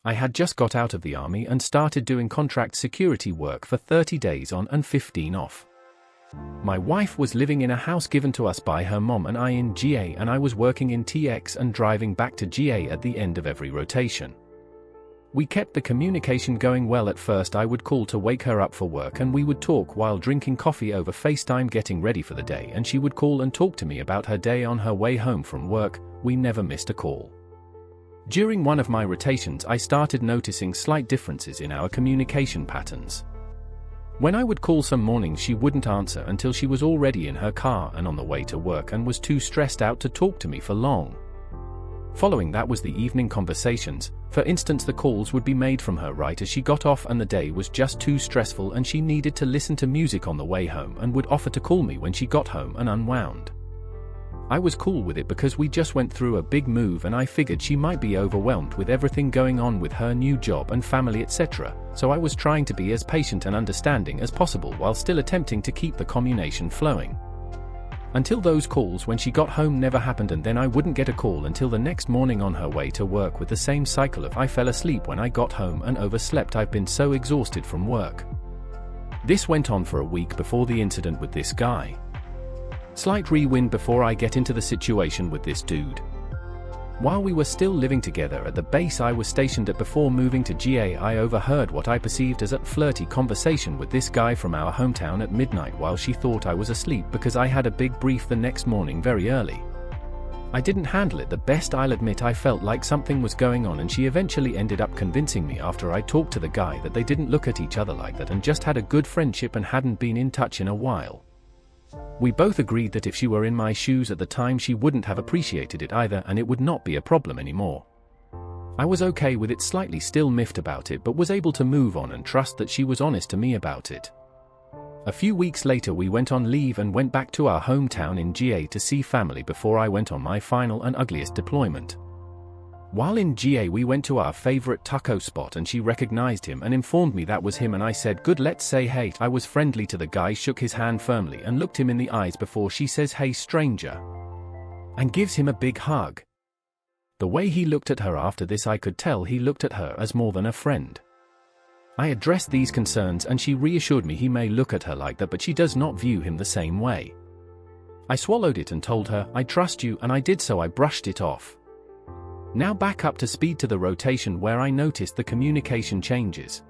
I had just got out of the army and started doing contract security work for 30 days on and 15 off. My wife was living in a house given to us by her mom and I in GA, and I was working in TX and driving back to GA at the end of every rotation. We kept the communication going well. At first I would call to wake her up for work and we would talk while drinking coffee over FaceTime getting ready for the day, and she would call and talk to me about her day on her way home from work. We never missed a call. During one of my rotations I started noticing slight differences in our communication patterns. When I would call some mornings she wouldn't answer until she was already in her car and on the way to work and was too stressed out to talk to me for long. Following that was the evening conversations. For instance, the calls would be made from her right as she got off and the day was just too stressful and she needed to listen to music on the way home and would offer to call me when she got home and unwound. I was cool with it because we just went through a big move and I figured she might be overwhelmed with everything going on with her new job and family, etc. So I was trying to be as patient and understanding as possible while still attempting to keep the communication flowing. Until those calls when she got home never happened, and then I wouldn't get a call until the next morning on her way to work, with the same cycle of I fell asleep when I got home and overslept. I've been so exhausted from work. This went on for a week before the incident with this guy. Slight rewind before I get into the situation with this dude. While we were still living together at the base I was stationed at before moving to GA, I overheard what I perceived as a flirty conversation with this guy from our hometown at midnight while she thought I was asleep because I had a big brief the next morning very early. I didn't handle it the best, I'll admit. I felt like something was going on, and she eventually ended up convincing me after I talked to the guy that they didn't look at each other like that and just had a good friendship and hadn't been in touch in a while. We both agreed that if she were in my shoes at the time she wouldn't have appreciated it either and it would not be a problem anymore. I was okay with it, slightly still miffed about it, but was able to move on and trust that she was honest to me about it. A few weeks later we went on leave and went back to our hometown in GA to see family before I went on my final and ugliest deployment. While in GA we went to our favorite taco spot and she recognized him and informed me that was him, and I said good, let's say hey. I was friendly to the guy, shook his hand firmly and looked him in the eyes before she says hey stranger and gives him a big hug. The way he looked at her after this, I could tell he looked at her as more than a friend. I addressed these concerns and she reassured me he may look at her like that but she does not view him the same way. I swallowed it and told her I trust you, and I did, so I brushed it off. Now back up to speed to the rotation where I noticed the communication changes.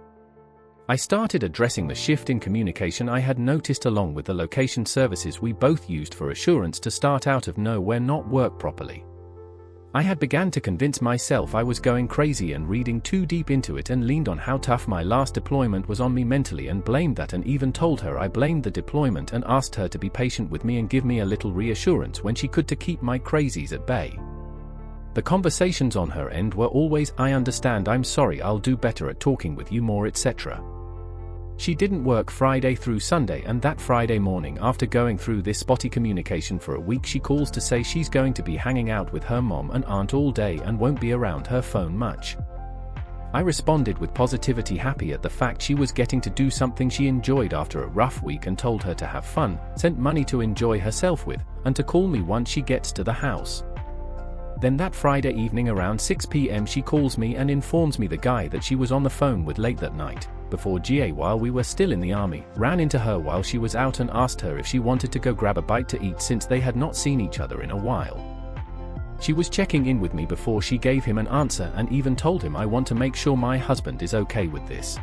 I started addressing the shift in communication I had noticed along with the location services we both used for assurance to start out of nowhere not work properly. I had begun to convince myself I was going crazy and reading too deep into it, and leaned on how tough my last deployment was on me mentally and blamed that, and even told her I blamed the deployment and asked her to be patient with me and give me a little reassurance when she could to keep my crazies at bay. The conversations on her end were always I understand, I'm sorry, I'll do better at talking with you more, etc. She didn't work Friday through Sunday, and that Friday morning after going through this spotty communication for a week she calls to say she's going to be hanging out with her mom and aunt all day and won't be around her phone much. I responded with positivity, happy at the fact she was getting to do something she enjoyed after a rough week, and told her to have fun, sent money to enjoy herself with, and to call me once she gets to the house. Then that Friday evening around 6 p.m. she calls me and informs me the guy that she was on the phone with late that night, before GA while we were still in the army, ran into her while she was out and asked her if she wanted to go grab a bite to eat since they had not seen each other in a while. She was checking in with me before she gave him an answer, and even told him I want to make sure my husband is okay with this.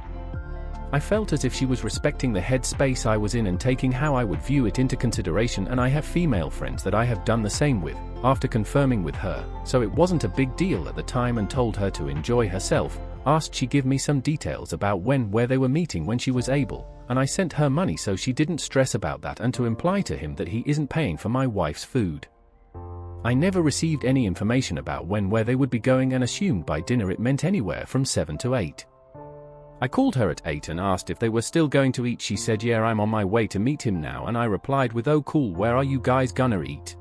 I felt as if she was respecting the headspace I was in and taking how I would view it into consideration, and I have female friends that I have done the same with, after confirming with her, so it wasn't a big deal at the time, and told her to enjoy herself, asked she give me some details about where they were meeting when she was able, and I sent her money so she didn't stress about that, and to imply to him that he isn't paying for my wife's food. I never received any information about where they would be going, and assumed by dinner it meant anywhere from 7 to 8. I called her at 8 and asked if they were still going to eat. She said yeah, I'm on my way to meet him now, and I replied with oh cool, where are you guys gonna eat?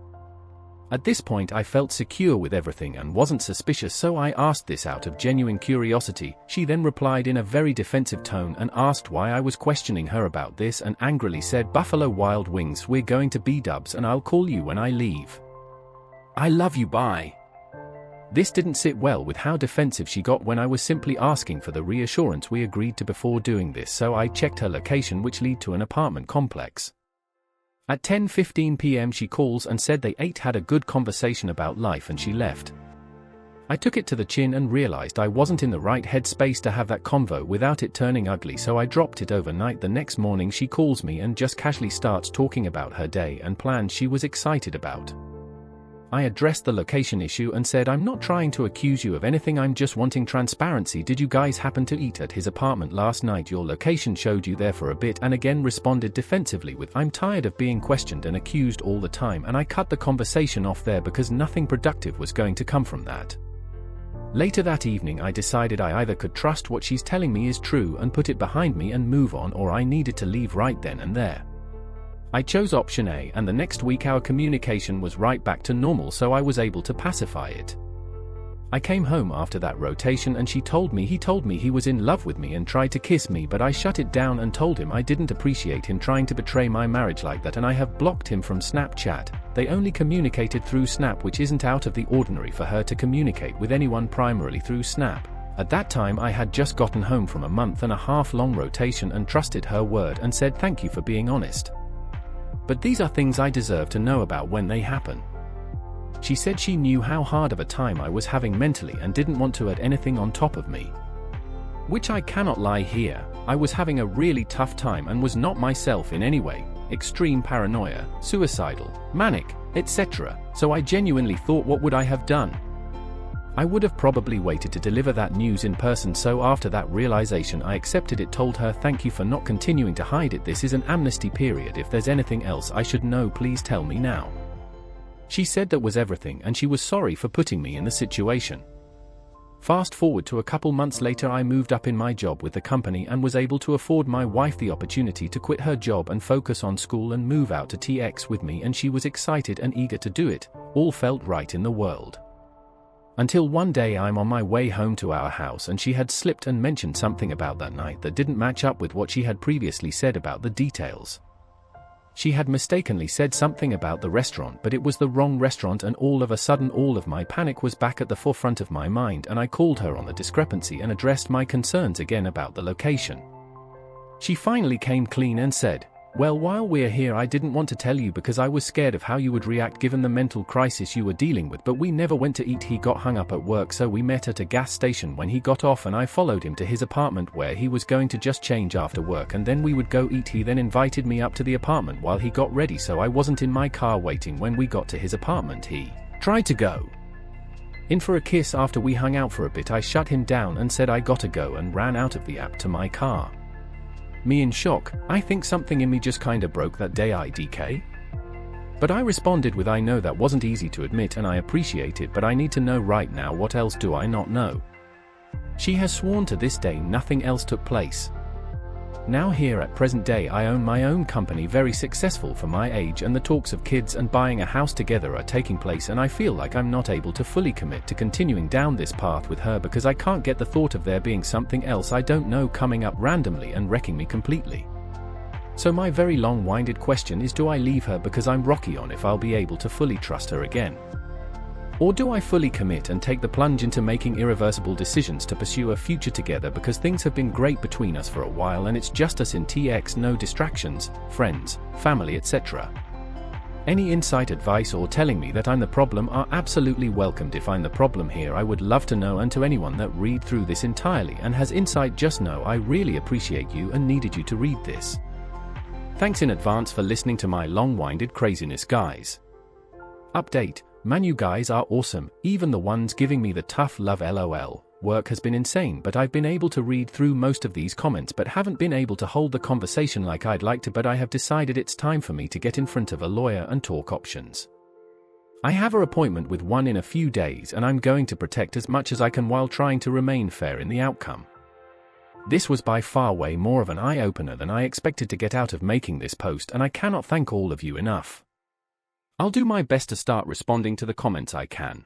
At this point I felt secure with everything and wasn't suspicious, so I asked this out of genuine curiosity. She then replied in a very defensive tone and asked why I was questioning her about this, and angrily said Buffalo Wild Wings, we're going to B-dubs and I'll call you when I leave. I love you, bye. This didn't sit well with how defensive she got when I was simply asking for the reassurance we agreed to before doing this, so I checked her location, which led to an apartment complex. At 10:15 p.m. she calls and said they had a good conversation about life and she left. I took it to the chin and realized I wasn't in the right headspace to have that convo without it turning ugly, so I dropped it overnight. The next morning she calls me and just casually starts talking about her day and plans she was excited about. I addressed the location issue and said, I'm not trying to accuse you of anything, I'm just wanting transparency. Did you guys happen to eat at his apartment last night? Your location showed you there for a bit, and again responded defensively with, I'm tired of being questioned and accused all the time, and I cut the conversation off there because nothing productive was going to come from that. Later that evening I decided I either could trust what she's telling me is true and put it behind me and move on, or I needed to leave right then and there. I chose option A, and the next week our communication was right back to normal, so I was able to pacify it. I came home after that rotation and he told me he was in love with me and tried to kiss me, but I shut it down and told him I didn't appreciate him trying to betray my marriage like that, and I have blocked him from Snapchat. They only communicated through Snap, which isn't out of the ordinary for her to communicate with anyone primarily through Snap. At that time I had just gotten home from a month-and-a-half long rotation and trusted her word and said thank you for being honest. But these are things I deserve to know about when they happen. She said she knew how hard of a time I was having mentally and didn't want to add anything on top of me. Which I cannot lie here, I was having a really tough time and was not myself in any way, extreme paranoia, suicidal, manic, etc. So I genuinely thought, what would I have done? I would have probably waited to deliver that news in person, so after that realization I accepted it, told her thank you for not continuing to hide it, this is an amnesty period, if there's anything else I should know please tell me now. She said that was everything and she was sorry for putting me in the situation. Fast forward to a couple months later, I moved up in my job with the company and was able to afford my wife the opportunity to quit her job and focus on school and move out to TX with me, and she was excited and eager to do it. All felt right in the world. Until one day I'm on my way home to our house and she had slipped and mentioned something about that night that didn't match up with what she had previously said about the details. She had mistakenly said something about the restaurant, but it was the wrong restaurant, and all of a sudden all of my panic was back at the forefront of my mind, and I called her on the discrepancy and addressed my concerns again about the location. She finally came clean and said, well, while we're here I didn't want to tell you because I was scared of how you would react given the mental crisis you were dealing with, but we never went to eat. He got hung up at work, so we met at a gas station when he got off and I followed him to his apartment where he was going to just change after work and then we would go eat. He then invited me up to the apartment while he got ready, so I wasn't in my car waiting. When we got to his apartment he tried to go in for a kiss. After we hung out for a bit I shut him down and said I gotta go and ran out of the app to my car. Me in shock, I think something in me just kinda broke that day, IDK. But I responded with, I know that wasn't easy to admit and I appreciate it, but I need to know right now, what else do I not know? She has sworn to this day nothing else took place. Now here at present day I own my own company, very successful for my age, and the talks of kids and buying a house together are taking place, and I feel like I'm not able to fully commit to continuing down this path with her because I can't get the thought of there being something else I don't know coming up randomly and wrecking me completely. So my very long-winded question is, do I leave her because I'm rocky on if I'll be able to fully trust her again? Or do I fully commit and take the plunge into making irreversible decisions to pursue a future together because things have been great between us for a while and it's just us in TX, no distractions, friends, family, etc. Any insight, advice, or telling me that I'm the problem are absolutely welcomed. If I'm the problem here, I would love to know, and to anyone that read through this entirely and has insight, just know I really appreciate you and needed you to read this. Thanks in advance for listening to my long-winded craziness, guys. Update. Man, you guys are awesome, even the ones giving me the tough love LOL. Work has been insane, but I've been able to read through most of these comments but haven't been able to hold the conversation like I'd like to, but I have decided it's time for me to get in front of a lawyer and talk options. I have an appointment with one in a few days and I'm going to protect as much as I can while trying to remain fair in the outcome. This was by far way more of an eye-opener than I expected to get out of making this post, and I cannot thank all of you enough. I'll do my best to start responding to the comments I can.